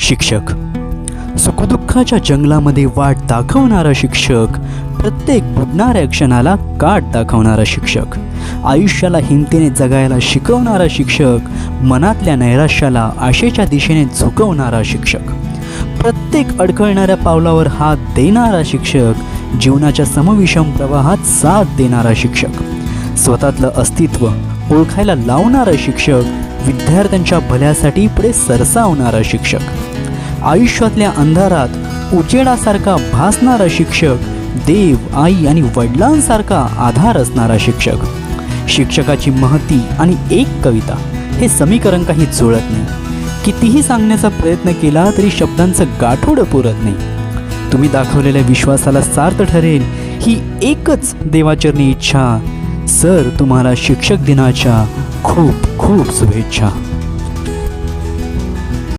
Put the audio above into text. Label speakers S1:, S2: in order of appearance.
S1: शिक्षक, सुखदुःखाच्या जंगलामध्ये वाट दाखवणारा शिक्षक, प्रत्येक बुडणाऱ्या क्षणाला काट दाखवणारा शिक्षक, आयुष्याला हिमतीने जगायला शिकवणारा शिक्षक, मनातल्या नैराश्याला आशेच्या दिशेने झुकवणारा शिक्षक, प्रत्येक अडखळणाऱ्या पावलावर हात देणारा शिक्षक, जीवनाच्या समविषम प्रवाहात साथ देणारा शिक्षक, स्वतःतलं अस्तित्व ओळखायला लावणारा शिक्षक, विद्यार्थ्यांच्या भल्यासाठी पुढे सरसावणारा शिक्षक, आयुष्यातल्या अंधारात उजेडासारखा भासणारा शिक्षक, देव, आई आणि वडिलांसारखा आधार असणारा शिक्षक. शिक्षकाची महती आणि एक कविता हे समीकरण काही जुळत नाही. कितीही सांगण्याचा प्रयत्न केला तरी शब्दांचं गाठोडं पुरत नाही. तुम्ही दाखवलेल्या विश्वासाला सार्थ ठरेल ही एकच देवाचरणी इच्छा. सर, तुम्हाला शिक्षक दिनाच्या खूप खूप शुभेच्छा.